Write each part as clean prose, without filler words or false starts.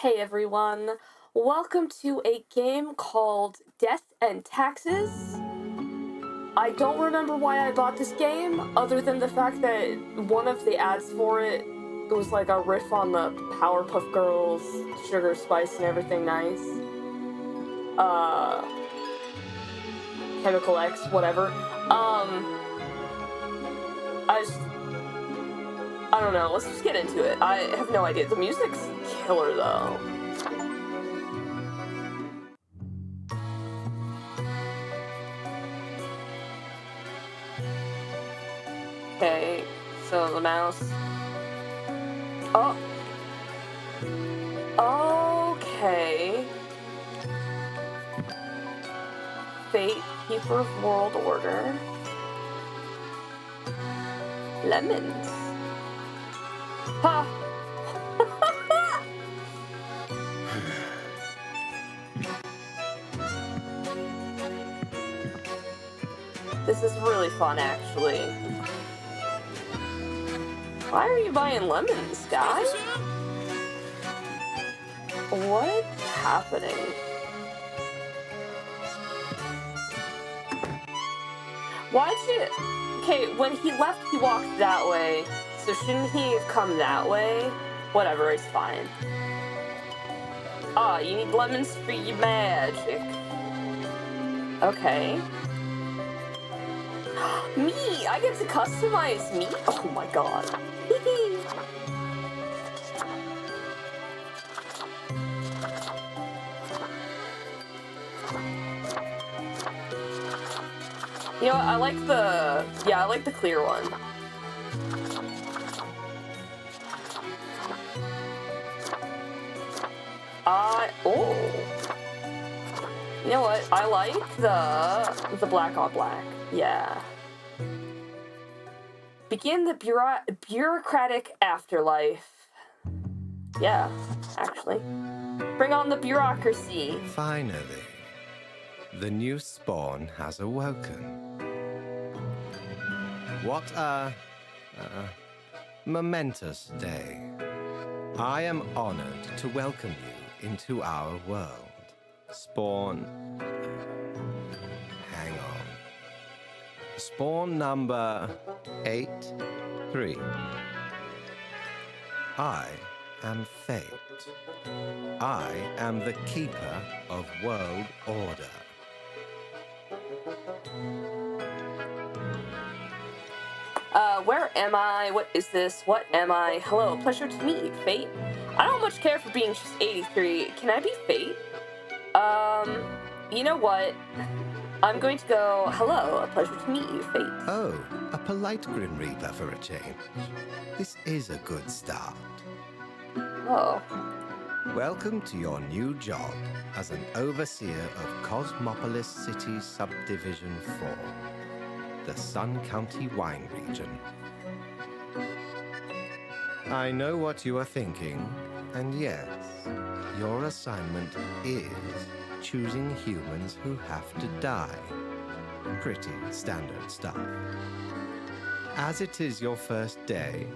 Hey everyone, welcome to a game called Death and Taxes. I don't remember why I bought this game, other than the fact that one of the ads for it was like a riff on the Powerpuff Girls, Sugar, Spice, and Everything Nice. Chemical X, whatever. I don't know, let's just get into it. I have no idea. The music's killer though. Okay, so the mouse. Oh. Okay. Fate, Keeper of World Order. Lemons. Ha! This is really fun, actually. Why are you buying lemons, guys? What's happening? Why'd you... Okay, when he left, he walked that way. So shouldn't he have come that way? Whatever, it's fine. Ah, you need lemons for your magic. Okay. Me! I get to customize me! Oh my god. You know what, I like the... Yeah, I like the clear one. Oh. You know what, I like the black on black. Yeah. Begin the bureaucratic afterlife. Yeah, actually. Bring on the bureaucracy. Finally, the new spawn has awoken. What a momentous day. I am honored to welcome you into our world. Spawn... Hang on. Spawn number 83. I am Fate. I am the keeper of world order. Where am I? What is this? What am I? Hello, pleasure to meet you, Fate. I don't much care for being just 83. Can I be Fate? You know what? I'm going to go, hello, a pleasure to meet you, Fate. Oh, a polite Grim Reaper for a change. This is a good start. Oh. Welcome to your new job as an overseer of Cosmopolis City Subdivision 4, the Sun County Wine Region. I know what you are thinking, and yes, your assignment is choosing humans who have to die. Pretty standard stuff. As it is your first day,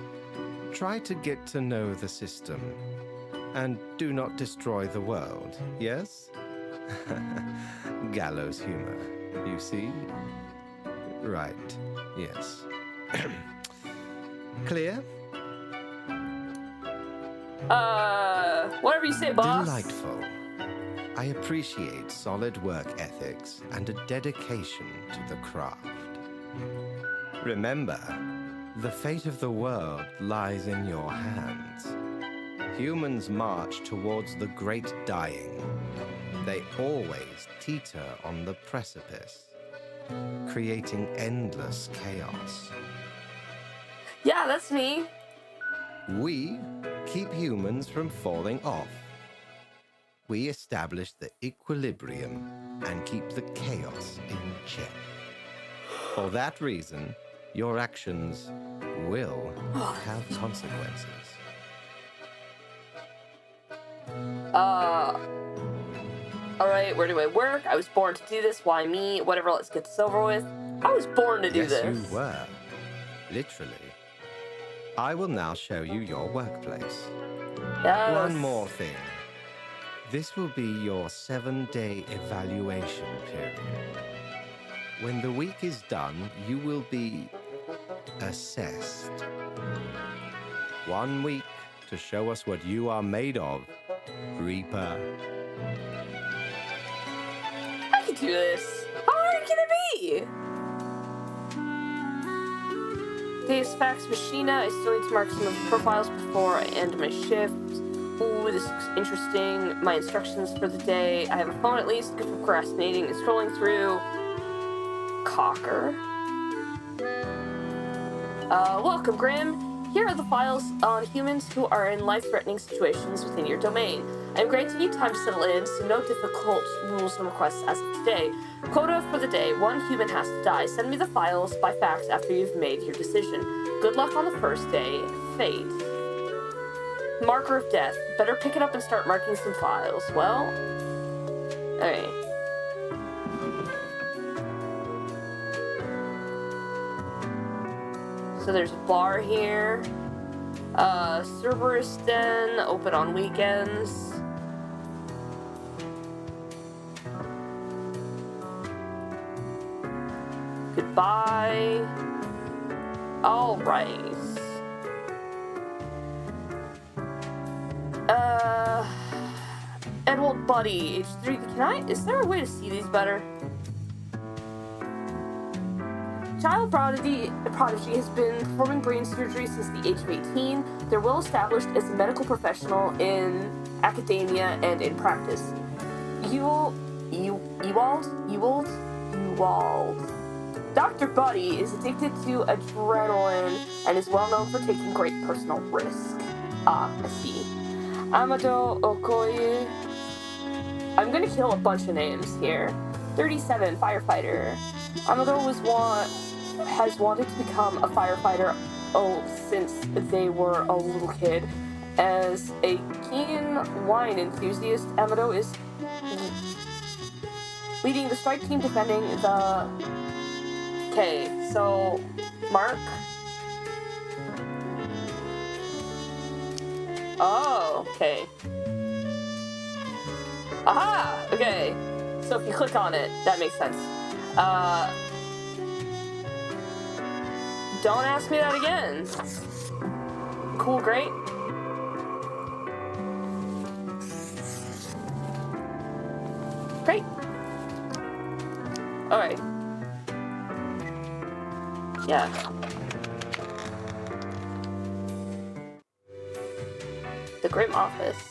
try to get to know the system, and do not destroy the world, yes? Gallows humor, you see? Right, yes. Clear? Whatever you say, boss. Delightful. I appreciate solid work ethics and a dedication to the craft. Remember, the fate of the world lies in your hands. Humans march towards the great dying. They always teeter on the precipice, creating endless chaos. Yeah, that's me. We keep humans from falling off. We establish the equilibrium and keep the chaos in check. For that reason, your actions will have consequences. Alright, where do I work? I was born to do this, why me? Whatever, let's get this over with. I was born to do this. Yes, you were. Literally. I will now show you your workplace. Yes. One more thing. This will be your 7-day evaluation period. When the week is done, you will be assessed. 1 week to show us what you are made of, Reaper. I can do this. How hard can it be? Deus Fax Machina. I still need to mark some of the profiles before I end my shift. Ooh, this looks interesting. My instructions for the day. I have a phone at least. Good for procrastinating and scrolling through. Cocker. Welcome, Grim. Here are the files on humans who are in life-threatening situations within your domain. I'm granting you time to settle in, so no difficult rules and requests as of today. Quota for the day: 1 human has to die. Send me the files by fax after you've made your decision. Good luck on the first day. Fate. Marker of death. Better pick it up and start marking some files. Well, alright. So there's a bar here. Cerberus Den, open on weekends. Goodbye. Alright. Edward Buddy, age 3. Is there a way to see these better? Child prodigy has been performing brain surgery since the age of 18. They're well established as a medical professional in academia and in practice. Ewald. Dr. Buddy is addicted to adrenaline and is well known for taking great personal risk. I see. Amado Okoye. I'm gonna kill a bunch of names here. 37, firefighter. Amado has wanted to become a firefighter since they were a little kid. As a keen wine enthusiast, Amado is leading the strike team defending the... Okay, so... Mark? Oh, okay. Aha! Okay. So if you click on it, that makes sense. Don't ask me that again. Cool, great. Great. Alright. Yeah. The Grim Office.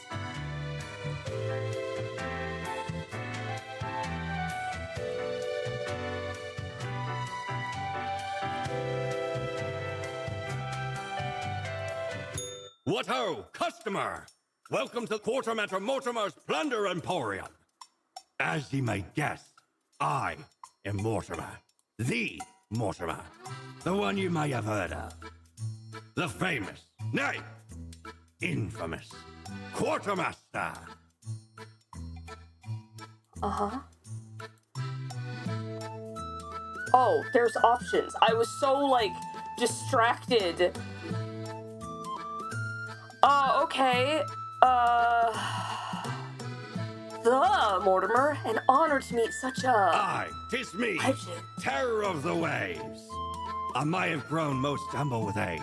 What ho, customer! Welcome to Quartermaster Mortimer's Plunder Emporium. As ye may guess, I am Mortimer. The Mortimer. The one you may have heard of. The famous, nay, infamous Quartermaster. Uh-huh. Oh, there's options. I was so, like, distracted. Okay. The Mortimer, an honor to meet such a... Aye, 'tis me, legend. terror of the waves. I may have grown most humble with age,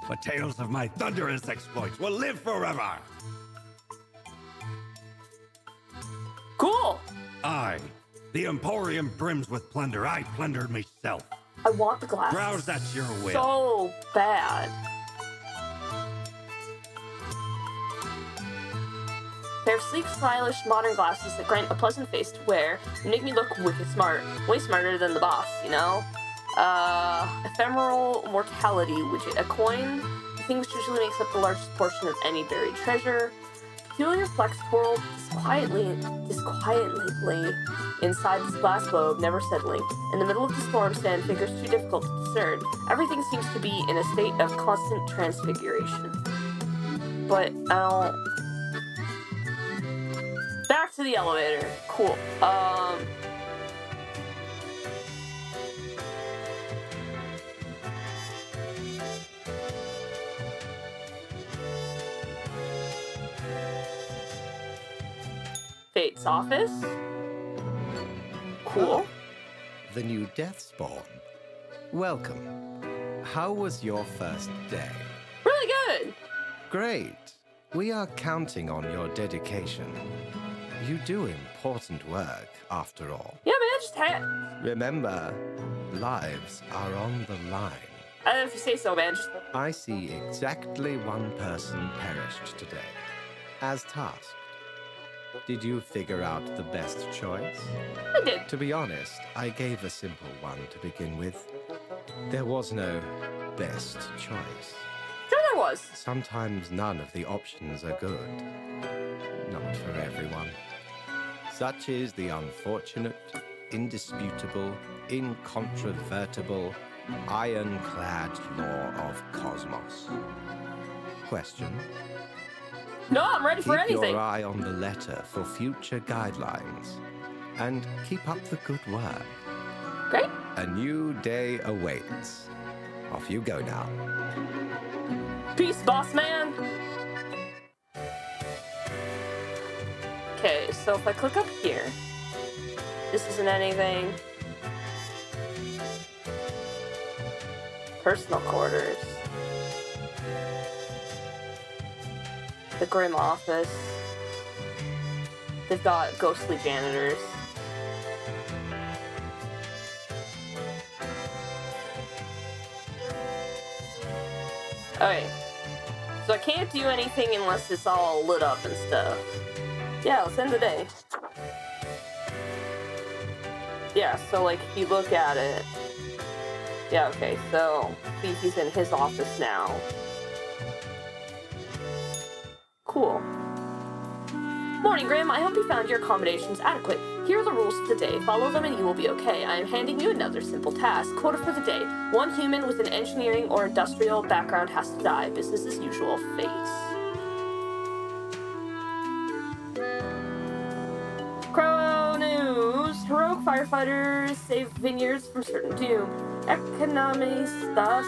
but tales of my thunderous exploits will live forever. Cool! Aye, the Emporium brims with plunder. I plundered myself. I want the glasses. Browse at your will. So bad. Pair of sleek, stylish, modern glasses that grant a pleasant face to wear and make me look wicked smart. Way smarter than the boss, you know? Ephemeral mortality widget. A coin, the thing which usually makes up the largest portion of any buried treasure. Peculiar flex twirl disquietly inside this glass globe, never settling. In the middle of the storm stand figures too difficult to discern. Everything seems to be in a state of constant transfiguration. But I don't... Back to the elevator. Cool. States office. Cool. The new death spawn. Welcome. How was your first day? Really good. Great. We are counting on your dedication. You do important work, after all. Yeah, man, just Remember, lives are on the line. I don't know if you say so, man. Just I see exactly one person perished today, as tasked. Did you figure out the best choice? I did. To be honest, I gave a simple one to begin with. There was no best choice. Sure there was. Sometimes none of the options are good. Not for everyone. Such is the unfortunate, indisputable, incontrovertible, ironclad law of cosmos. Question? No, I'm ready for Keep anything. your eye on the letter for future guidelines. And keep up the good work. Great. A new day awaits. Off you go now. Peace, boss man. Okay, so if I click up here, this isn't anything. Personal quarters. The Grim office. They've got ghostly janitors. Okay. So I can't do anything unless it's all lit up and stuff. Yeah, let's end the day. Yeah, so like if you look at it. Yeah, okay, so see he's in his office now. Cool. Morning, Grim. I hope you found your accommodations adequate. Here are the rules of the day. Follow them and you will be okay. I am handing you another simple task. Quota for the day. One human with an engineering or industrial background has to die. Business as usual. Fate. Crow news. Heroic firefighters save vineyards from certain doom. Economy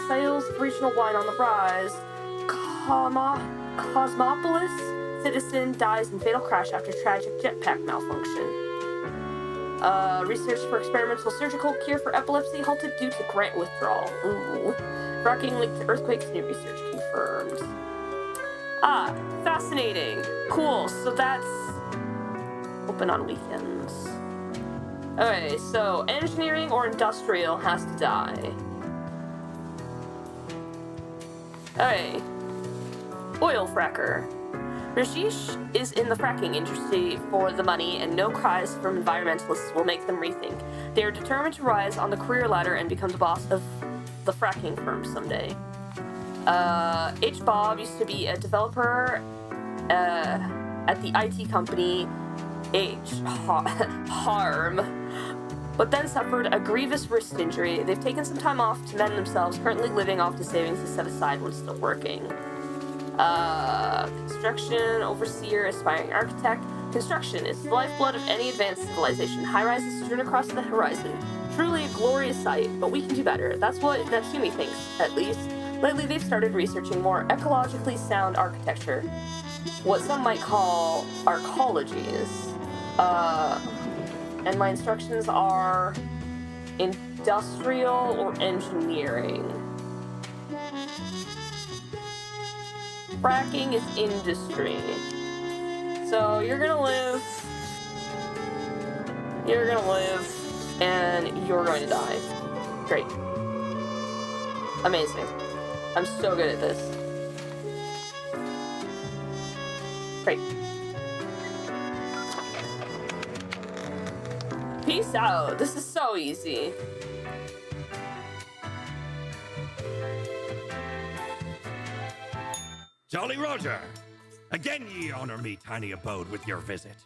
sales of regional wine on the rise. Cosmopolis citizen dies in fatal crash after tragic jetpack malfunction. Research for experimental surgical cure for epilepsy halted due to grant withdrawal. Ooh. Fracking linked to earthquakes, new research confirmed. Ah, fascinating. Cool, so that's open on weekends. Okay, so engineering or industrial has to die. Okay. Oil fracker. Rajesh is in the fracking industry for the money, and no cries from environmentalists will make them rethink. They are determined to rise on the career ladder and become the boss of the fracking firm someday. H. Bob used to be a developer at the IT company Harm, but then suffered a grievous wrist injury. They've taken some time off to mend themselves, currently living off the savings they set aside when still working. Construction overseer, aspiring architect. Construction is the lifeblood of any advanced civilization. High rises strewn across the horizon. Truly a glorious sight, but we can do better. That's what Natsumi thinks, at least. Lately, they've started researching more ecologically sound architecture, what some might call arcologies. And my instructions are industrial or engineering. Fracking is industry. So you're gonna live, and you're going to die. Great. Amazing. I'm so good at this. Great. Peace out. This is so easy. Jolly Roger! Again ye honor me, tiny abode, with your visit.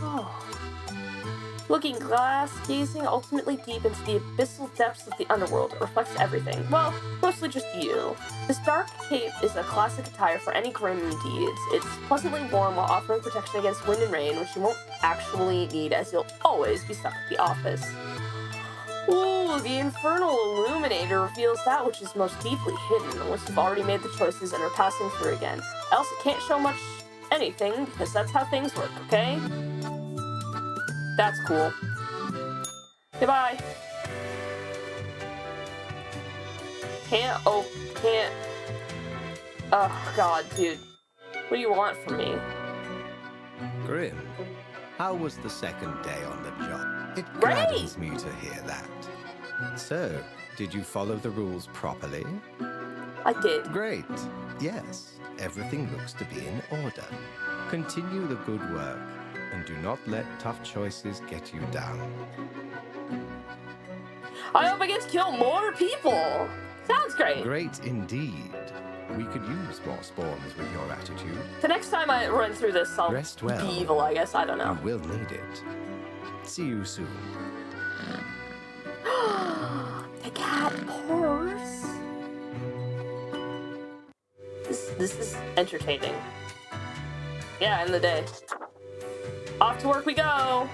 Oh. Looking glass, gazing ultimately deep into the abyssal depths of the underworld, it reflects everything. Well, mostly just you. This dark cape is a classic attire for any grim deeds. It's pleasantly warm while offering protection against wind and rain, which you won't actually need, as you'll always be stuck at the office. Ooh, the infernal illuminator reveals that which is most deeply hidden, once you've already made the choices and are passing through again. Else it can't show much anything, because that's how things work, okay? That's cool. Goodbye. Can't. Oh, God, dude. What do you want from me? Grim, how was the second day on the job? It Great! gladdens me to hear that. So, did you follow the rules properly? I did. Great. Yes, everything looks to be in order. Continue the good work, and do not let tough choices get you down. I hope I get to kill more people. Sounds great. Great indeed. We could use more spawns with your attitude. The next time I run through this, I'll Rest well. be evil, I guess. I don't know. You will need it. See you soon. The cat purrs. This is entertaining. Yeah, in the day. Off to work we go.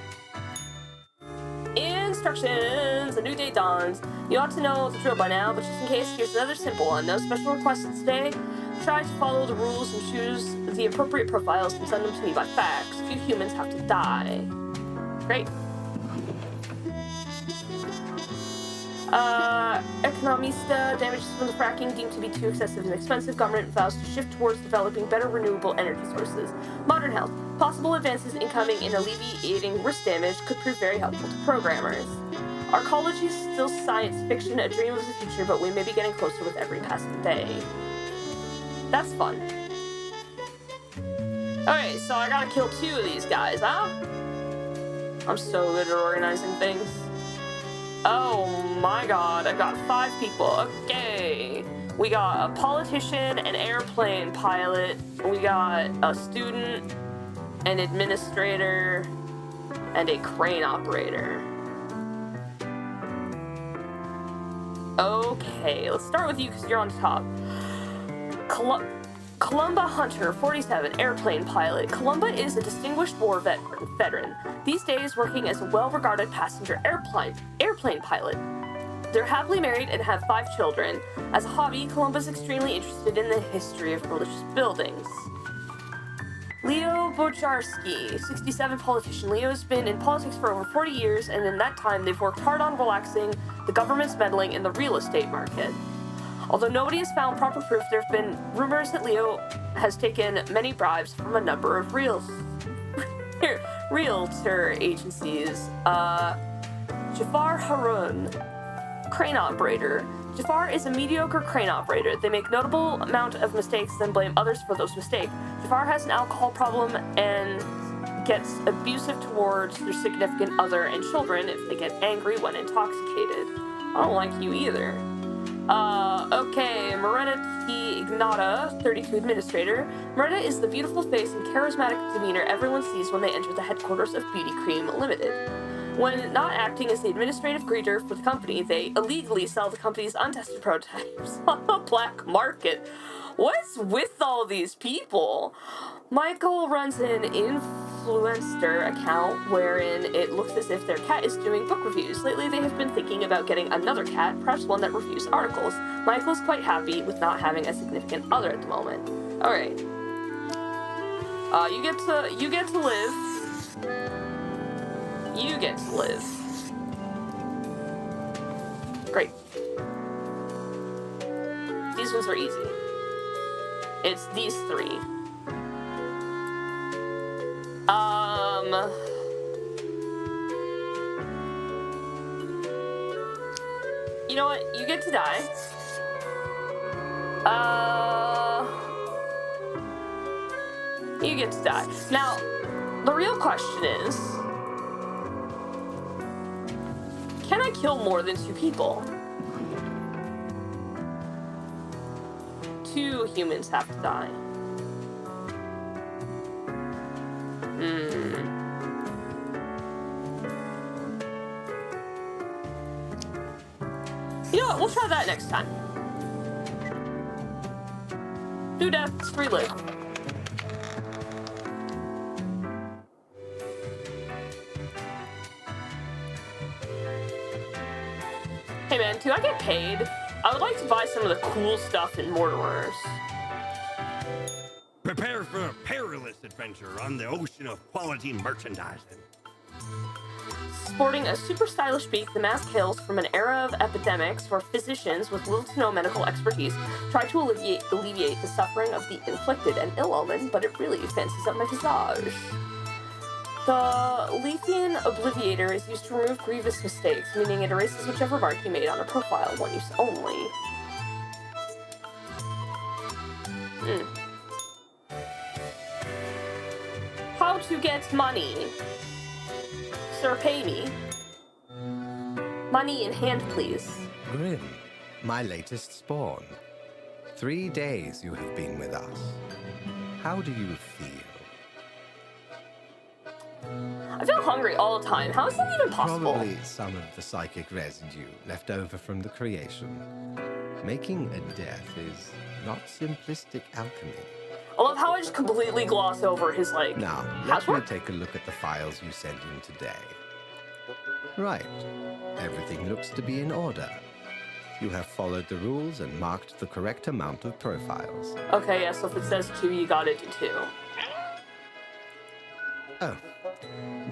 Instructions. A new day dawns. You ought to know the drill by now, but just in case, here's another simple one. No special requests today. Try to follow the rules and choose the appropriate profiles and send them to me by fax. Few humans have to die. Great. Economista, damages from the fracking deemed to be too excessive and expensive. Government vows to shift towards developing better renewable energy sources. Modern health. Possible advances incoming in alleviating risk damage could prove very helpful to programmers. Arcology is still science fiction, a dream of the future, but we may be getting closer with every passing day. That's fun. Okay, so I gotta kill 2 of these guys, huh? I'm so good at organizing things. Oh my god, I got 5 people. Okay. We got a politician, an airplane pilot, we got a student, an administrator, and a crane operator. Okay, let's start with you because you're on top. Columba Hunter, 47, airplane pilot. Columba is a distinguished war veteran, these days working as a well-regarded passenger airplane pilot. They're happily married and have 5 children. As a hobby, Columba's extremely interested in the history of religious buildings. Leo Bojarski, 67, politician. Leo's been in politics for over 40 years, and in that time they've worked hard on relaxing the government's meddling in the real estate market. Although nobody has found proper proof, there have been rumors that Leo has taken many bribes from a number of realtor agencies. Jafar Harun, crane operator. Jafar is a mediocre crane operator. They make notable amount of mistakes, then blame others for those mistakes. Jafar has an alcohol problem and gets abusive towards their significant other and children if they get angry when intoxicated. I don't like you either. Okay, Moretta T. Ignata, 32, administrator. Moretta is the beautiful face and charismatic demeanor everyone sees when they enter the headquarters of Beauty Cream Limited. When not acting as the administrative greeter for the company, they illegally sell the company's untested prototypes on the black market. What's with all these people? Michael runs an influencer account wherein it looks as if their cat is doing book reviews. Lately, they have been thinking about getting another cat, perhaps one that reviews articles. Michael is quite happy with not having a significant other at the moment. All right. You get to live. You get to live. Great. These ones are easy. It's these 3. You know what? You get to die. You get to die. Now, the real question is, can I kill more than 2 people? 2 humans have to die. You know what? We'll try that next time. Do deaths, relive. Hey man, do I get paid? I would like to buy some of the cool stuff in Mortimer's. Prepare for a perilous adventure. adventure on the ocean of quality merchandising. Sporting a super stylish beak, the mask hails from an era of epidemics where physicians with little to no medical expertise try to alleviate the suffering of the inflicted and ill-omened, but it really fancies up my visage. The Lethean Obliviator is used to remove grievous mistakes, meaning it erases whichever mark you made on a profile, one use only. How to get money? Sir, pay me. Money in hand, please. Grim, my latest spawn. 3 days you have been with us. How do you feel? I feel hungry all the time. How is that even possible? Probably some of the psychic residue left over from the creation. Making a death is not simplistic alchemy. I love how I just completely gloss over his, like, Now, let me housework. take a look at the files you sent in today. Right. Everything looks to be in order. You have followed the rules and marked the correct amount of profiles. Okay, yeah, so if it says 2, you gotta do 2. Oh,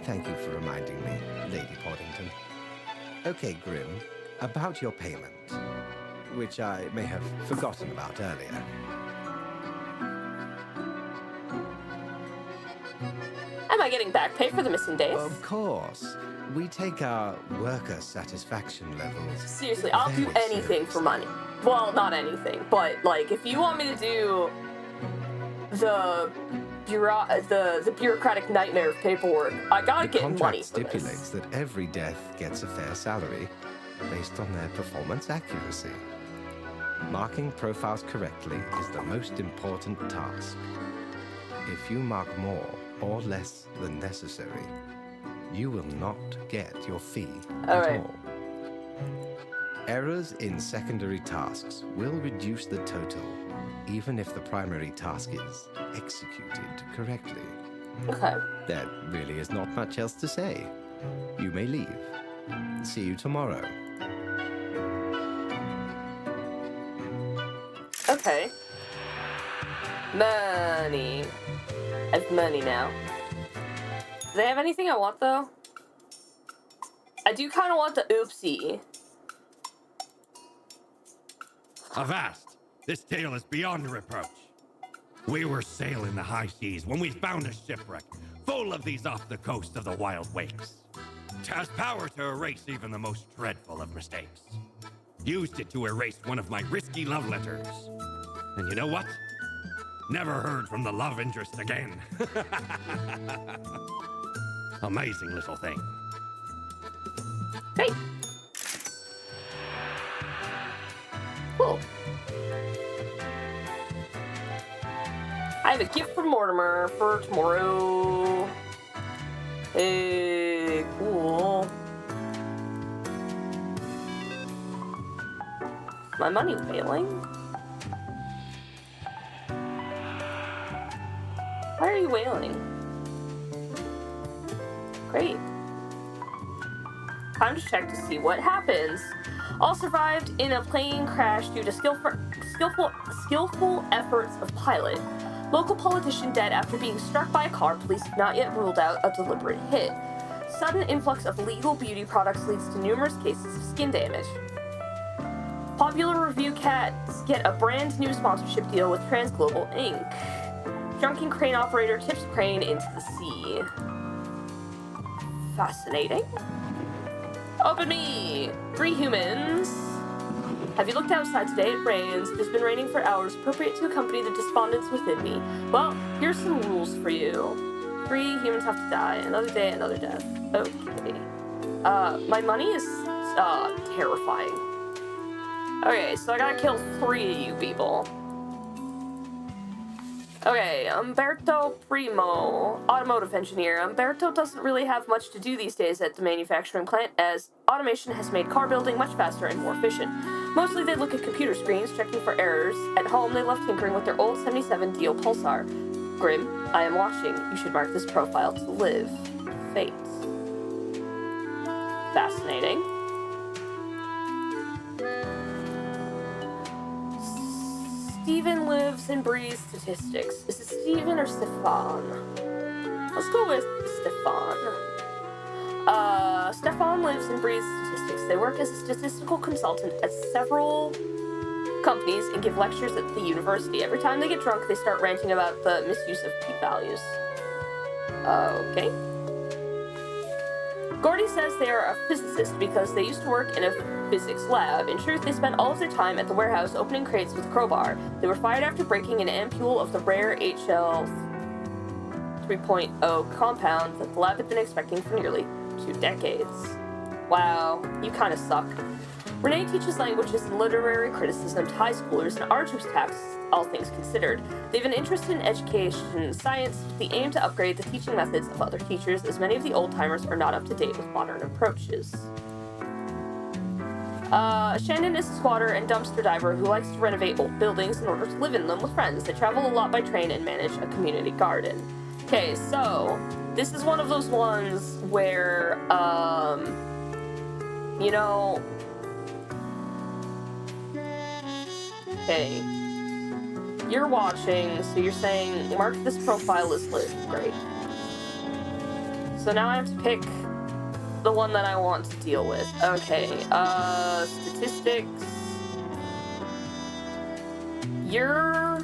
thank you for reminding me, Lady Poddington. Okay, Grim, about your payment, which I may have forgotten about earlier. Am I getting back pay for the missing days? Of course. We take our worker satisfaction levels. Seriously, I'll do very anything for seriously. money. Well, not anything, but, like, if you want me to do the bureaucratic nightmare of paperwork, I gotta The get money contract for this. stipulates that every death gets a fair salary based on their performance accuracy. Marking profiles correctly is the most important task. If you mark more or less than necessary, you will not get your fee at right. all. Errors in secondary tasks will reduce the total, even if the primary task is executed correctly. Okay. There really is not much else to say. You may leave. See you tomorrow. Okay. Money. I have money now. Do they have anything I want, though? I do kind of want the oopsie. Avast! This tale is beyond reproach. We were sailing the high seas when we found a shipwreck full of these off the coast of the wild wakes. It has power to erase even the most dreadful of mistakes. Used it to erase one of my risky love letters. And you know what? Never heard from the love interest again. Amazing little thing. Great. Cool. I have a gift from Mortimer for tomorrow. Hey, cool. My money failing? Why are you wailing? Great. Time to check to see what happens. All survived in a plane crash due to skillful efforts of pilot. Local politician dead after being struck by a car. Police have not yet ruled out a deliberate hit. Sudden influx of legal beauty products leads to numerous cases of skin damage. Popular review cats get a brand new sponsorship deal with Transglobal Inc. Drunken crane operator tips crane into the sea. Fascinating. Open me! 3 humans. Have you looked outside today? It rains. It has been raining for hours, appropriate to accompany the despondence within me. Well, here's some rules for you. 3 humans have to die. Another day, another death. Okay. My money is, terrifying. Okay, so I gotta kill 3 of you people. Okay, Umberto Primo, automotive engineer. Umberto doesn't really have much to do these days at the manufacturing plant, as automation has made car building much faster and more efficient. Mostly they look at computer screens, checking for errors. At home, they love tinkering with their old 77 Dio Pulsar. Grim, I am watching. You should mark this profile to live. Fate. Fascinating. Steven lives and breathes statistics. Is it Steven or Stefan? Let's go with Stefan. Stefan lives and breathes statistics. They work as a statistical consultant at several companies and give lectures at the university. Every time they get drunk, they start ranting about the misuse of p-values. Okay. Gordy says they are a physicist because they used to work in a physics lab. In truth, they spent all of their time at the warehouse opening crates with a crowbar. They were fired after breaking an ampule of the rare HL 3.0 compound that the lab had been expecting for nearly 2 decades. Wow, you kind of suck. Renee teaches languages and literary criticism to high schoolers and arduous tasks, all things considered. They have an interest in education and science with the aim to upgrade the teaching methods of other teachers, as many of the old-timers are not up to date with modern approaches. Shannon is a squatter and dumpster diver who likes to renovate old buildings in order to live in them with friends. They travel a lot by train and manage a community garden. Okay, so this is one of those ones where, you know, okay, you're watching, so you're saying, mark this profile as lit. Great. So now I have to pick the one that I want to deal with. Okay, statistics. You're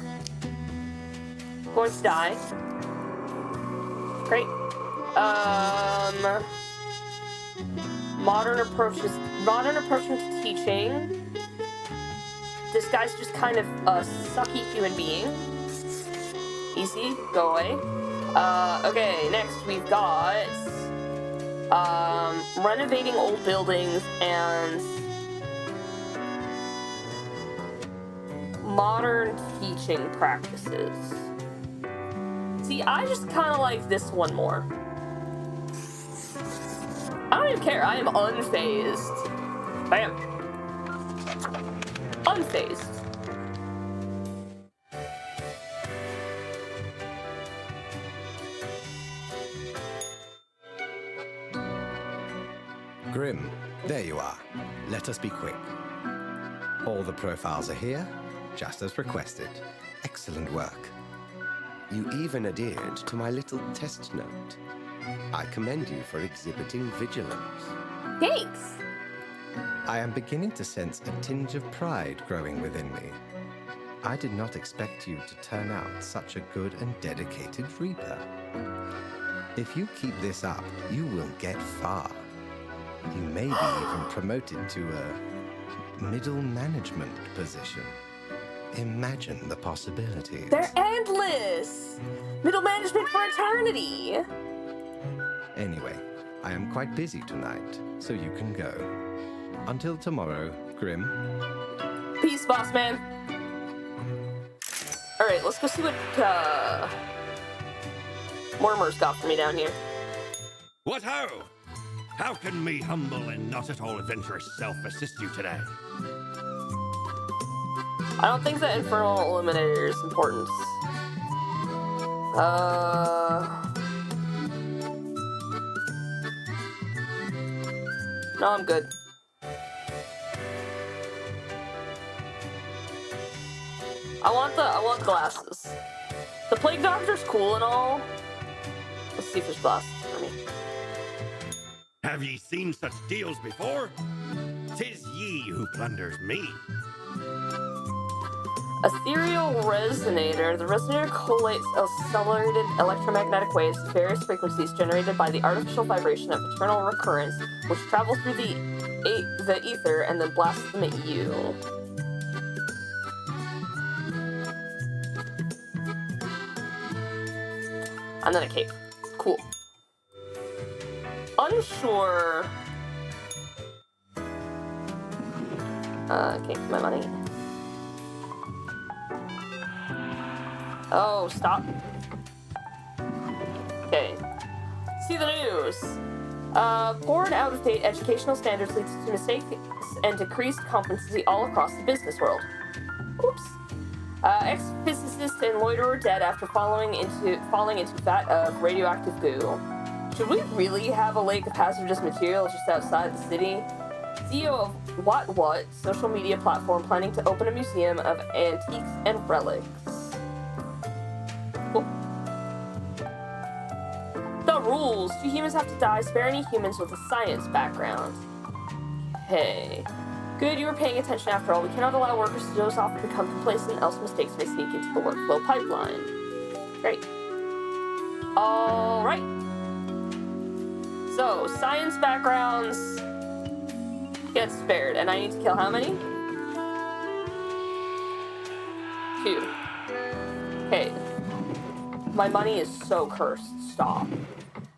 going to die. Great. Modern approach to teaching. This guy's just kind of a sucky human being. Easy, go away. Okay, next we've got renovating old buildings and modern teaching practices. See, I just kind of like this one more. I don't even care. I am unfazed. Bam. Unfazed. Grim, there you are. Let us be quick. All the profiles are here, just as requested. Excellent work. You even adhered to my little test note. I commend you for exhibiting vigilance. Thanks. I am beginning to sense a tinge of pride growing within me. I did not expect you to turn out such a good and dedicated Reaper. If you keep this up, you will get far. You may be even promoted to a middle management position. Imagine the possibilities. They're endless! Middle management for eternity! Anyway, I am quite busy tonight, so you can go. Until tomorrow, Grim. Peace, boss man. Alright, let's go see what, Mortimer's got for me down here. What ho! How can me humble and not at all adventurous self assist you today? I don't think that Infernal Eliminator is important. No, I'm good. I want glasses. The Plague Doctor's cool and all. Let's see if there's glasses for me. Have ye seen such deals before? 'Tis ye who plunders me. Ethereal resonator. The resonator collates accelerated electromagnetic waves at various frequencies generated by the artificial vibration of eternal recurrence, which travel through the ether and then blasts them at you. And then a cape. Cool. Unsure. Okay, my money. Oh, stop. Okay. See the news. Poor and out-of-date educational standards leads to mistakes and decreased competency all across the business world. Oops. Ex-physicist and loiterer dead after falling into vat of radioactive goo. Should we really have a lake of hazardous material just outside the city? CEO of What social media platform planning to open a museum of antiques and relics. Cool. The rules. 2 humans have to die. Spare any humans with a science background. Hey. Good, you were paying attention after all. We cannot allow workers to doze off and become complacent, else mistakes may sneak into the workflow pipeline. Great. Alright. So, science backgrounds get spared, and I need to kill how many? 2. Okay. My money is so cursed. Stop.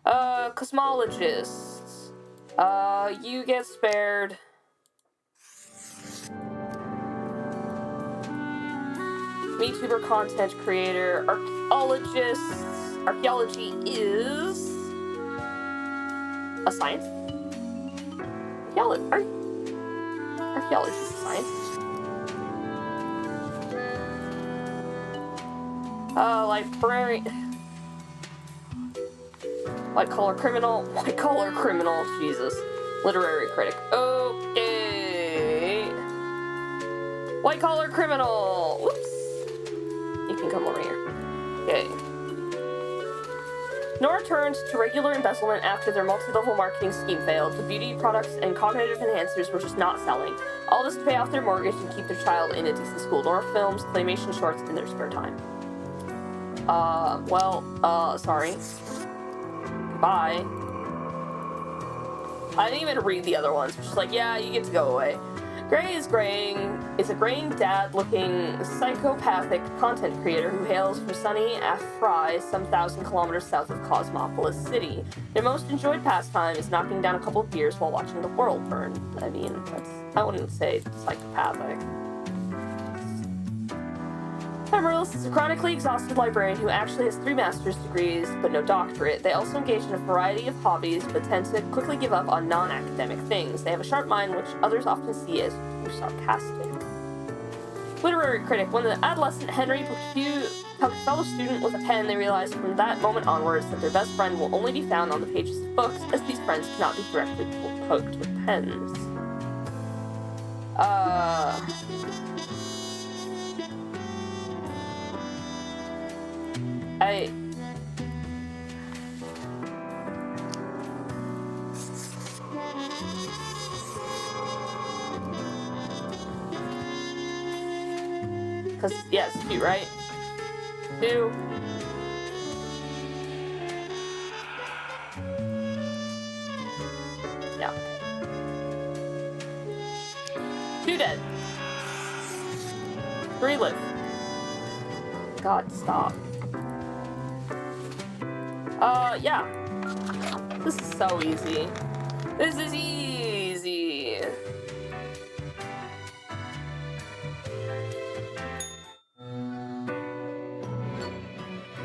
Cosmologists. You get spared. VTuber content creator. Archaeologists. Archaeology is a science. Archaeology is a science. Librarian. White collar criminal. Jesus. Literary critic. Okay. White collar criminal. Whoops. You can come over here. Okay. Nora turned to regular embezzlement after their multi-level marketing scheme failed. The beauty products and cognitive enhancers were just not selling. All this to pay off their mortgage and keep their child in a decent school. Nora films claymation shorts in their spare time. Sorry. Goodbye. I didn't even read the other ones. Just like, yeah, you get to go away. Gray is a graying dad-looking psychopathic content creator who hails from sunny Afry, some 1,000 kilometers south of Cosmopolis City. Their most enjoyed pastime is knocking down a couple of beers while watching the world burn. I mean, I wouldn't say psychopathic. Amaryllis is a chronically exhausted librarian who actually has 3 master's degrees, but no doctorate. They also engage in a variety of hobbies, but tend to quickly give up on non-academic things. They have a sharp mind, which others often see as too sarcastic. Literary critic. When the adolescent Henry poked a fellow student with a pen, they realized from that moment onwards that their best friend will only be found on the pages of books, as these friends cannot be directly poked with pens. Because, yeah, it's 2, right? 2. Yeah. 2 dead. 3 live. God, stop. Yeah. This is so easy. This is easy.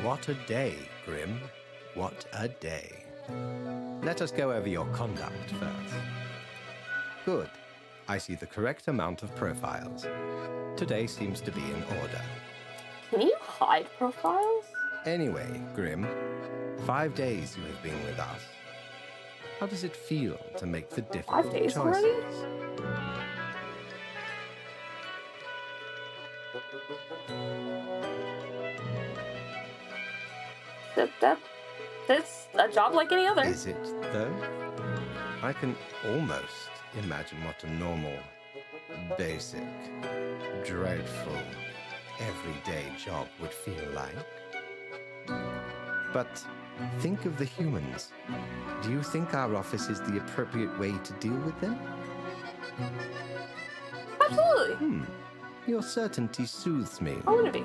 What a day, Grim. What a day. Let us go over your conduct first. Good. I see the correct amount of profiles. Today seems to be in order. Can you hide profiles? Anyway, Grim, 5 days you have been with us. How does it feel to make the difficult 5 days choices? already? That's a job like any other. Is it, though? I can almost imagine what a normal, basic, dreadful, everyday job would feel like. But think of the humans. Do you think our office is the appropriate way to deal with them? Absolutely. Your certainty soothes me. I want to be.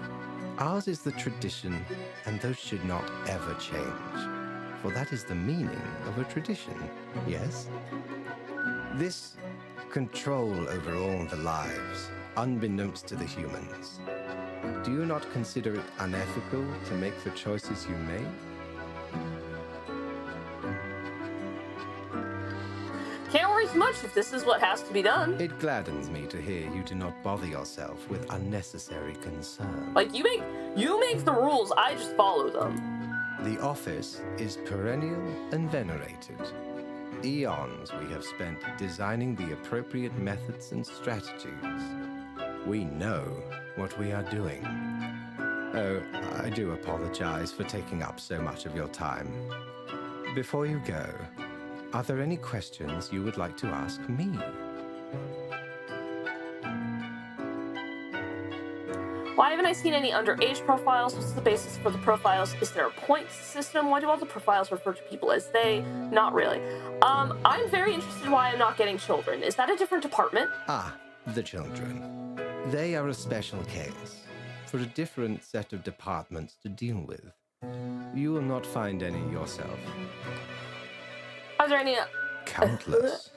Ours is the tradition, and those should not ever change. For that is the meaning of a tradition, yes? This control over all the lives, unbeknownst to the humans. Do you not consider it unethical to make the choices you make? Can't worry too much if this is what has to be done. It gladdens me to hear you do not bother yourself with unnecessary concern. Like, you make the rules, I just follow them. The office is perennial and venerated. Eons we have spent designing the appropriate methods and strategies. We know what we are doing. Oh, I do apologize for taking up so much of your time. Before you go, are there any questions you would like to ask me? Why haven't I seen any underage profiles? What's the basis for the profiles? Is there a points system? Why do all the profiles refer to people as they? Not really. I'm very interested in why I'm not getting children. Is that a different department? Ah, the children. They are a special case, for a different set of departments to deal with. You will not find any yourself. Are there any... Countless.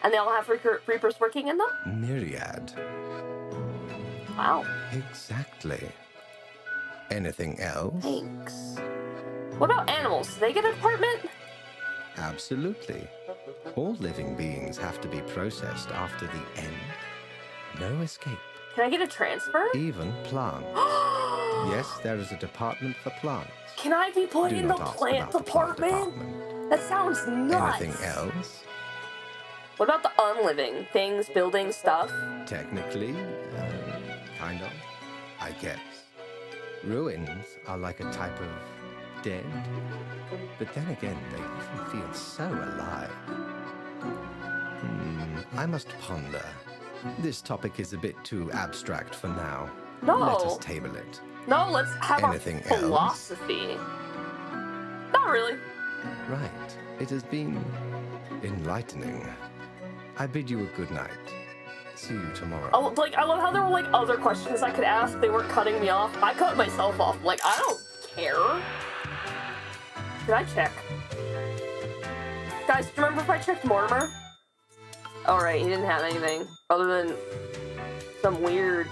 And they all have Reapers working in them? Myriad. Wow. Exactly. Anything else? Thanks. What about animals? Do they get a department? Absolutely. All living beings have to be processed after the end. No escape. Can I get a transfer? Even plants. Yes, there is a department for plants. Can I be put Do in the not ask plant about the plant department? department. That sounds nuts. Anything else? What about the unliving? Things, buildings, stuff? Technically, kind of, I guess. Ruins are like a type of dead, but then again, they often feel so alive. I must ponder. This topic is a bit too abstract for now. No. Let us table it. No, let's have Anything our else? philosophy. Not really. Right. It has been enlightening. I bid you a good night. See you tomorrow. Oh, like, I love how there were, like, other questions I could ask. They weren't cutting me off. I cut myself off. Like, I don't care. Did I check? Guys, do you remember if I checked Mortimer? Alright, he didn't have anything. Other than some weird...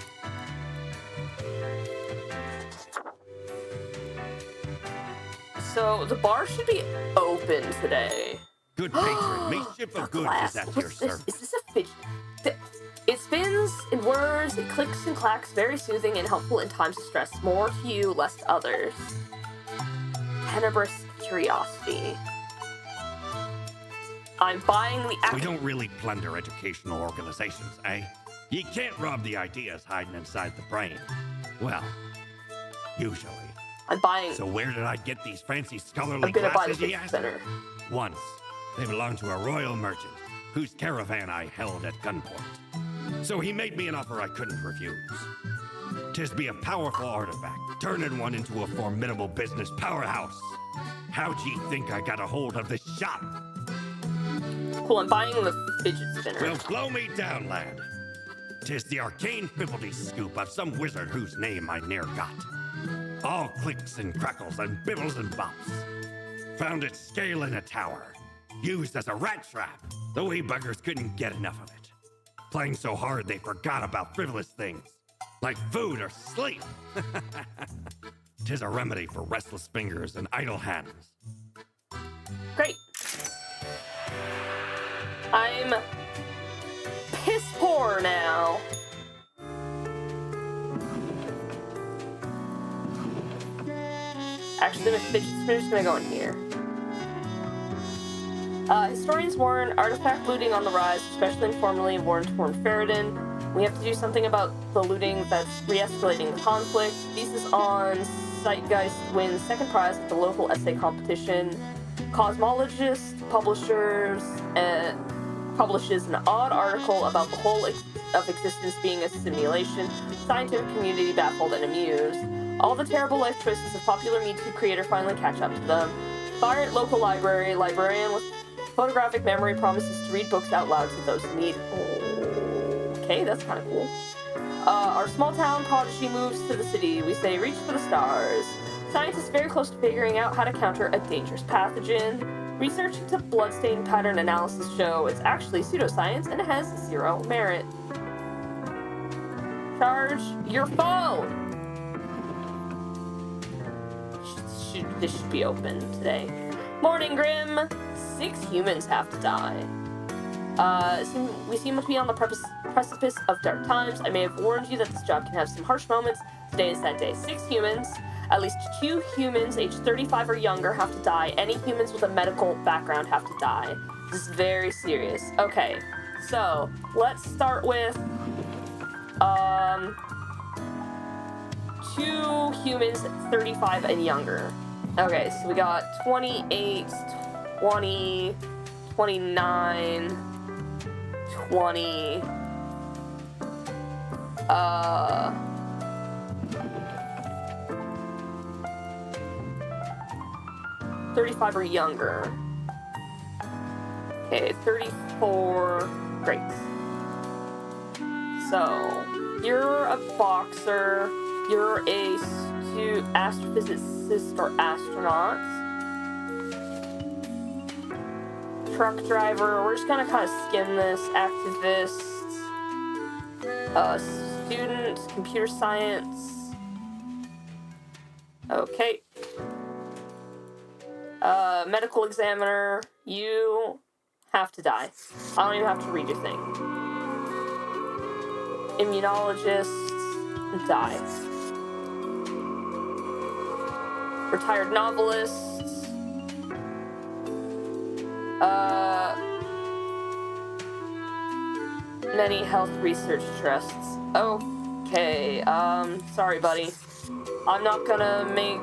So, the bar should be open today. Good patron, may ship of goods is at your What's this? service. Is this a fidget? It spins in words, it clicks and clacks, very soothing and helpful in times of stress. More to you, less to others. Tenebrous curiosity. I'm buying the We don't really plunder educational organizations, eh? You can't rob the ideas hiding inside the brain. Well, usually. I'm buying... So where did I get these fancy scholarly I'm gonna buy the glasses, you fidget ask? spinner. Once, they belonged to a royal merchant, whose caravan I held at gunpoint. So he made me an offer I couldn't refuse. 'Tis be a powerful artifact, turning one into a formidable business powerhouse. How'd ye think I got a hold of this shop? Cool, I'm buying the fidget spinner. Well, blow me down, lad. 'Tis the arcane fibbledy scoop of some wizard whose name I ne'er got. All clicks and crackles and bibbles and bops. Found it scale in a tower, used as a rat trap. The wee buggers couldn't get enough of it. Playing so hard they forgot about frivolous things, like food or sleep. 'Tis a remedy for restless fingers and idle hands. Great. I'm piss poor now. Actually, the fidget spinner's gonna go in here. Historians warn artifact looting on the rise, especially informally warned Torn Ferrodin. We have to do something about the looting that's re-escalating the conflict. Thesis on Zeitgeist wins second prize at the local essay competition. Cosmologist publishes an odd article about the whole of existence being a simulation. Scientific community baffled and amused. All the terrible life choices of popular Me Too creator finally catch up to them. Fire at local library. Librarian with photographic memory promises to read books out loud to those in need. Okay, that's kind of cool. Our small town prodigy moves to the city. We say reach for the stars. Scientists very close to figuring out how to counter a dangerous pathogen. Research into bloodstain pattern analysis show it's actually pseudoscience and it has 0 merit. Charge your phone! This should be open today. Morning, Grim! 6 humans have to die. We seem to be on the precipice of dark times. I may have warned you that this job can have some harsh moments. Today is that day. 6 humans. At least 2 humans aged 35 or younger have to die. Any humans with a medical background have to die. This is very serious. Okay, so let's start with 2 humans 35 and younger. Okay, so we got 28, 20, 29, 20, 35 or younger. Okay, 34. Great. So, you're a boxer. You're a astrophysicist or astronaut. Truck driver. We're just gonna kind of skim this. Activist. Student. Computer science. Okay. Medical examiner. You have to die. I don't even have to read your thing. Immunologist. Die. Retired novelist. Many health research trusts. Okay, sorry, buddy. I'm not gonna make...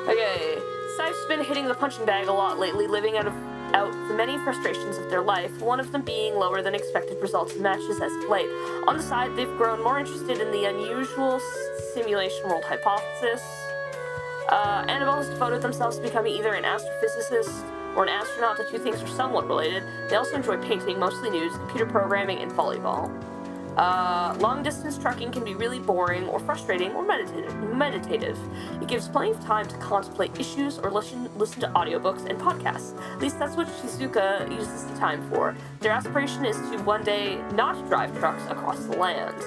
Okay, Sife's been hitting the punching bag a lot lately, living out the many frustrations of their life, one of them being lower than expected results in matches as of late. On the side, they've grown more interested in the unusual simulation world hypothesis. Annabelle has devoted themselves to becoming either an astrophysicist or an astronaut. The 2 things are somewhat related. They also enjoy painting, mostly nudes, computer programming, and volleyball. Long-distance trucking can be really boring or frustrating or meditative. It gives plenty of time to contemplate issues or listen to audiobooks and podcasts. At least that's what Shizuka uses the time for. Their aspiration is to one day not drive trucks across the land.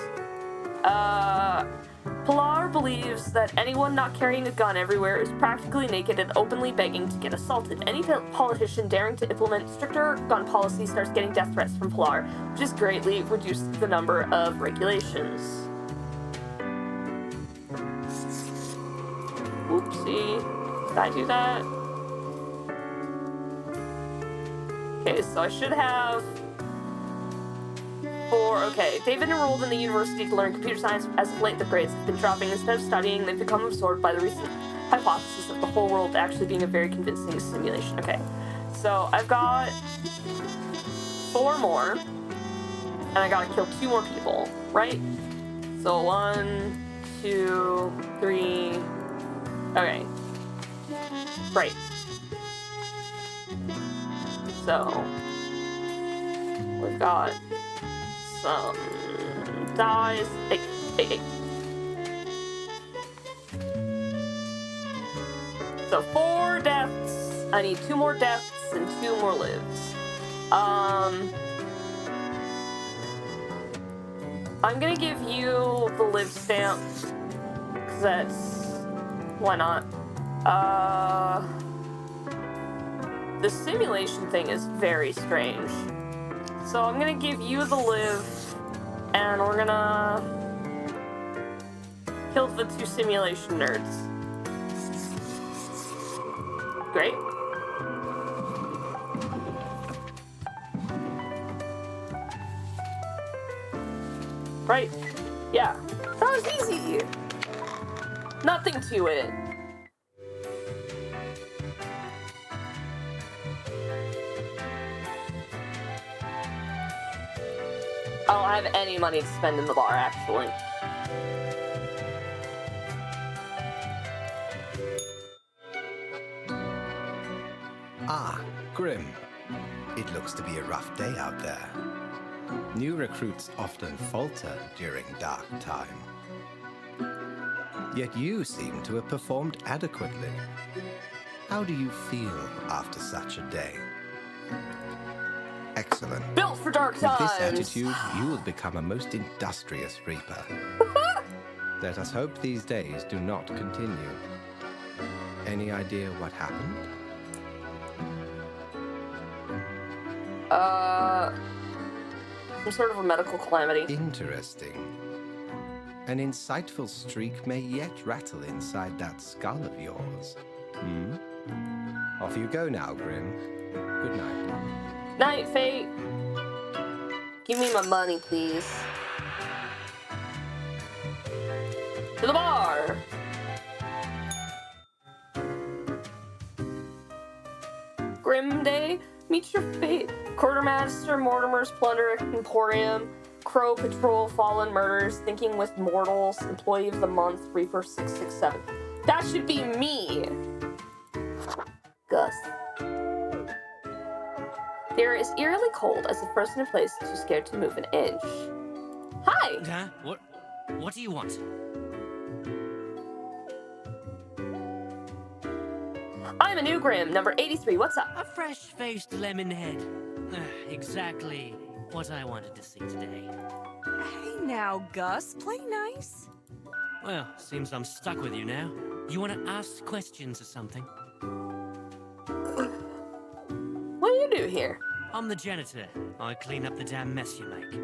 Pilar believes that anyone not carrying a gun everywhere is practically naked and openly begging to get assaulted. Any politician daring to implement stricter gun policy starts getting death threats from Pilar, which has greatly reduced the number of regulations. Oopsie. Did I do that? Okay, so I should have... Okay, David enrolled in the university to learn computer science. As of late, the grades have been dropping. Instead of studying, they've become absorbed by the recent hypothesis of the whole world actually being a very convincing simulation. Okay, so I've got 4 more, and I gotta kill 2 more people, right? So 1, 2, 3. Okay, great. So we've got some dies. Hey. So 4 deaths. I need 2 more deaths and 2 more lives. I'm gonna give you the live stamp, because that's... why not? The simulation thing is very strange. So I'm gonna give you the live, and we're gonna kill the 2 simulation nerds. Great. Right. Yeah. That was easy. Nothing to it. I don't have any money to spend in the bar, actually. Ah, Grim. It looks to be a rough day out there. New recruits often falter during dark time. Yet you seem to have performed adequately. How do you feel after such a day? Excellent. Built for dark times. With this attitude, you will become a most industrious reaper. Let us hope these days do not continue. Any idea what happened? Some sort of a medical calamity. Interesting. An insightful streak may yet rattle inside that skull of yours. Hmm? Off you go now, Grim. Good night. Night, Fate. Give me my money, please. To the bar! Grim Day, meet your fate. Quartermaster Mortimer's Plunder Emporium, Crow Patrol Fallen Murders, Thinking with Mortals, Employee of the Month, Reaper 667. That should be me! Gus. The air is eerily cold as the person in place is too scared to move an inch. Hi! Huh? What do you want? I'm a new Grim, number 83. What's up? A fresh-faced lemon head. Exactly what I wanted to see today. Hey now, Gus, play nice. Well, seems I'm stuck with you now. You want to ask questions or something? What do you do here? I'm the janitor. I clean up the damn mess you make.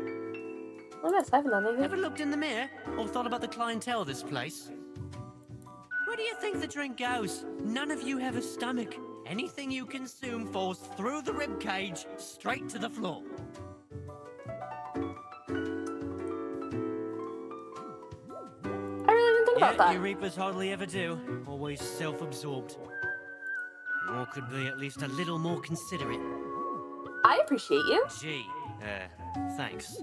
Oh, yes, I haven't done anything. Ever looked in the mirror or thought about the clientele of this place? Where do you think the drink goes? None of you have a stomach. Anything you consume falls through the rib cage straight to the floor. I really didn't think about that. You reapers hardly ever do. Always self-absorbed. Or could be at least a little more considerate. I appreciate you. Gee, thanks.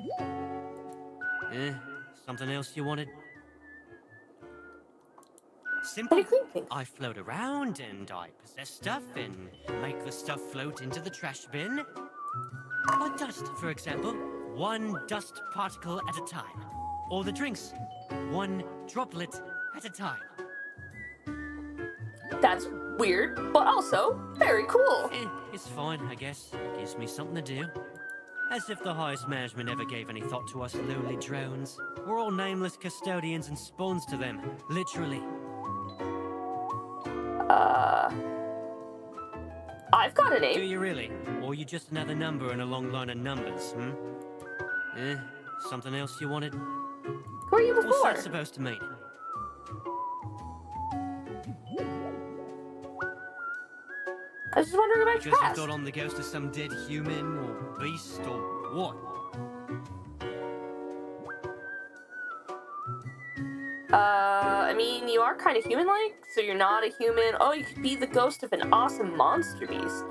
Something else you wanted? Simple. What do you think? I float around and I possess stuff and make the stuff float into the trash bin. Like dust, for example. One dust particle at a time. Or the drinks. One droplet at a time. That's weird, but also very cool. It's fine, I guess. Gives me something to do. As if the highest management ever gave any thought to us lowly drones. We're all nameless custodians and spawns to them, literally. I've got a Do name. you really? Or are you just another number in a long line of numbers, Something else you wanted? Who were you What's before? that supposed to mean? I was just wondering about Because your you past. thought I'm the ghost of some dead human or beast or what? I mean, you are kind of human-like, so you're not a human. Oh, you could be the ghost of an awesome monster beast.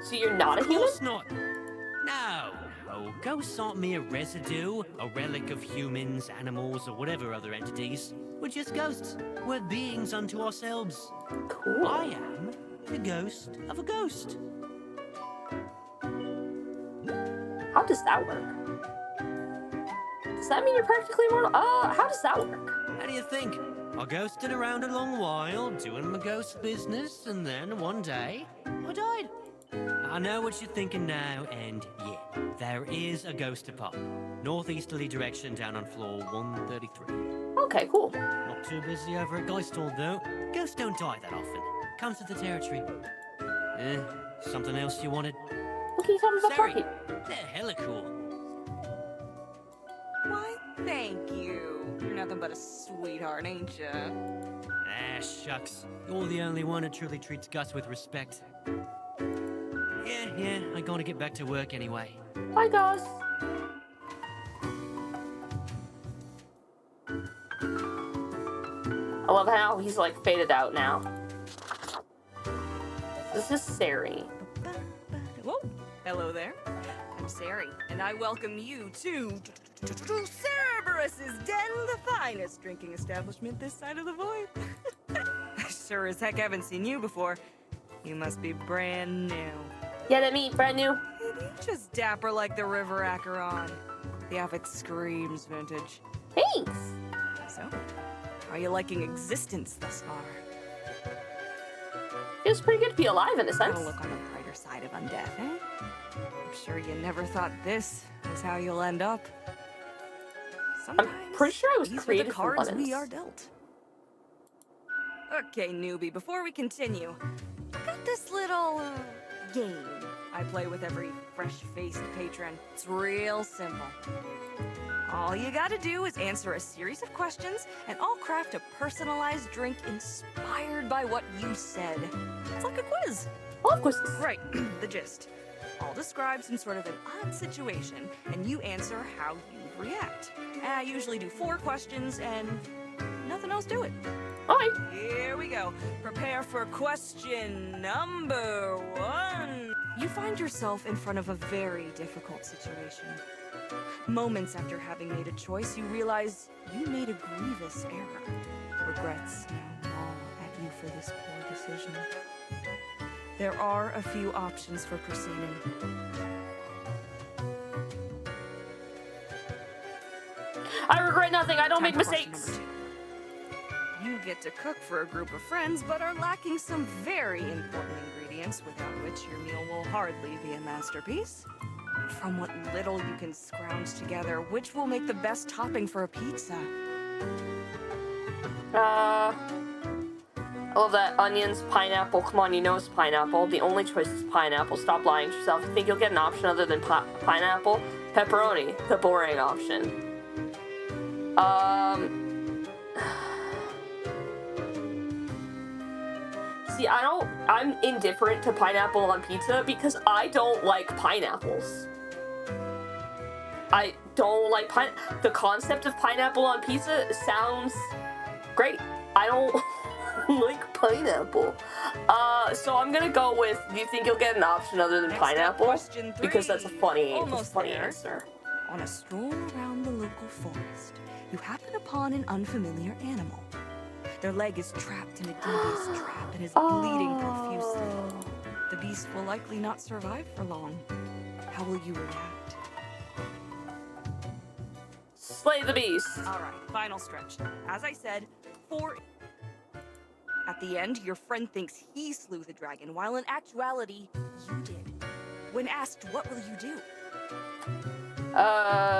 So you're not a Of human? course not. No. Ghosts aren't mere residue, a relic of humans, animals, or whatever other entities. We're just ghosts. We're beings unto ourselves. Cool. I am the ghost of a ghost. How does that work? Does that mean you're practically immortal? How does that work? How do you think? I ghosted around a long while, doing my ghost business, and then one day, I died. I know what you're thinking now, and yeah, there is a ghost apartment. Northeasterly direction down on floor 133. Okay, cool. Not too busy over at Geistall, though. Ghosts don't die that often. Comes with the territory. Something else you wanted? What can you tell me about Sorry. Barkeep? They're hella cool. Why, thank you. You're nothing but a sweetheart, ain't ya? Ah, shucks. You're the only one who truly treats Gus with respect. Yeah, I gotta get back to work anyway. Bye, Gus. I love how he's like faded out now. This is Sari. Whoa, hello there. I'm Sari, and I welcome you to Cerberus's Den, the finest drinking establishment this side of the void. I sure as heck haven't seen you before. You must be brand new. Yeah, that me, brand new. And you just dapper like the river Acheron. The outfit screams vintage. Thanks. So, how are you liking existence thus far? Feels pretty good to be alive in a sense. Gotta look on the brighter side of undeath, eh? I'm sure you never thought this was how you'll end up. Sometimes pretty sure I was these are created the from cards lemons. we are dealt. Okay, newbie, before we continue, I got this little game I play with every fresh-faced patron. It's real simple. All you gotta do is answer a series of questions, and I'll craft a personalized drink inspired by what you said. It's like a quiz. I love quizzes. Right, the gist. I'll describe some sort of an odd situation, and you answer how you'd react. I usually do 4 questions, and nothing else to it. Alright. Here we go. Prepare for question number 1. You find yourself in front of a very difficult situation. Moments after having made a choice, you realize you made a grievous error. Regrets now gnaw at you for this poor decision. There are a few options for proceeding. I regret nothing. I don't Time make for question mistakes. number 2. You get to cook for a group of friends, but are lacking some very important ingredients without which your meal will hardly be a masterpiece. From what little you can scrounge together, which will make the best topping for a pizza? I love that. Onions, pineapple. Come on, you know it's pineapple. The only choice is pineapple. Stop lying to yourself. You think you'll get an option other than pineapple? Pepperoni, the boring option. See, I'm indifferent to pineapple on pizza because I don't like pineapples. I don't like the concept of pineapple on pizza sounds great. I don't like pineapple. So I'm gonna go with, do you think you'll get an option other than Next up, pineapple? question 3. Because that's a funny Almost there. answer. On a stroll around the local forest, you happen upon an unfamiliar animal. Their leg is trapped in a devious trap and is bleeding profusely. The beast will likely not survive for long. How will you react? Slay the beast. All right, final stretch. As I said, 4. At the end, your friend thinks he slew the dragon, while in actuality, you did. When asked, what will you do?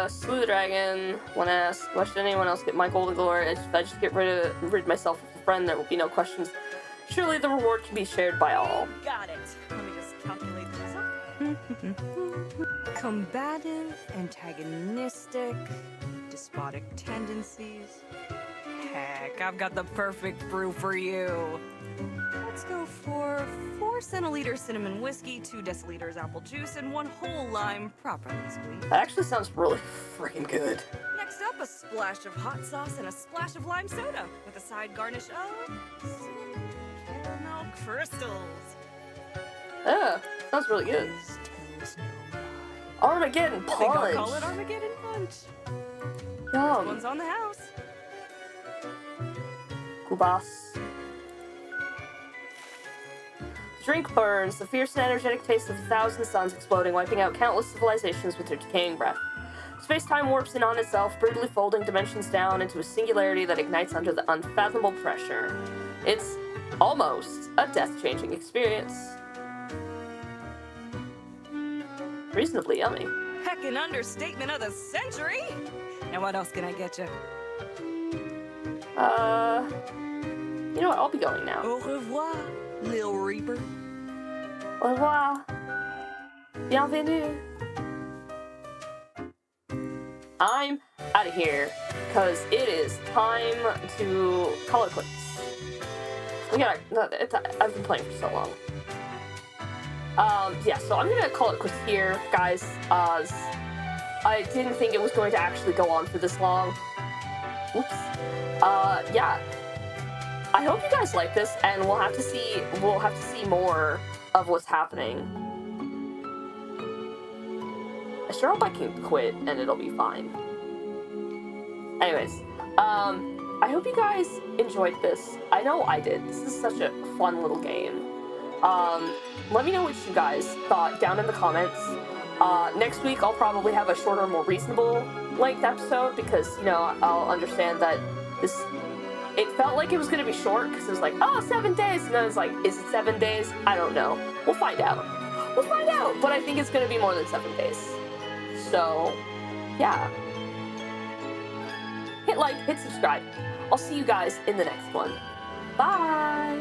Slew the dragon. When asked, why should anyone else get my golden glory? If I just get rid myself of a friend, there will be no questions. Surely the reward can be shared by all. Got it. Let me just calculate this up. Combative, antagonistic, despotic tendencies. Heck, I've got the perfect brew for you. Let's go for 4 centiliters cinnamon whiskey, 2 deciliters apple juice, and 1 whole lime properly squeezed. That actually sounds really freaking good. Next up, a splash of hot sauce and a splash of lime soda, with a side garnish of cinnamon caramel crystals. Sounds really good. This tells no lie. Armageddon I think I'll Punch. call it Armageddon Punch. Yum. One's on the house. Kubas. The drink burns, the fierce and energetic taste of 1,000 suns exploding, wiping out countless civilizations with their decaying breath. Space-time warps in on itself, brutally folding dimensions down into a singularity that ignites under the unfathomable pressure. It's almost a death-changing experience. Reasonably yummy. Heck, an understatement of the century. Now what else can I get you? You know what? I'll be going now. Au revoir, Lil Reaper. Au revoir. Bienvenue. I'm out of here because it is time to call it quits. I've been playing for so long. Yeah, so I'm gonna call it quits here, guys. I didn't think it was going to actually go on for this long. Oops. Yeah. I hope you guys like this, and we'll have to see more of what's happening. I sure hope I can quit and it'll be fine. Anyways, I hope you guys enjoyed this. I know I did. This is such a fun little game. Let me know what you guys thought down in the comments. Next week I'll probably have a shorter, more reasonable length episode because, you know, I'll understand that it felt like it was going to be short because it was like, oh, 7 days. And then it's like, is it 7 days? I don't know. We'll find out. But I think it's going to be more than 7 days. So, yeah. Hit like, hit subscribe. I'll see you guys in the next one. Bye!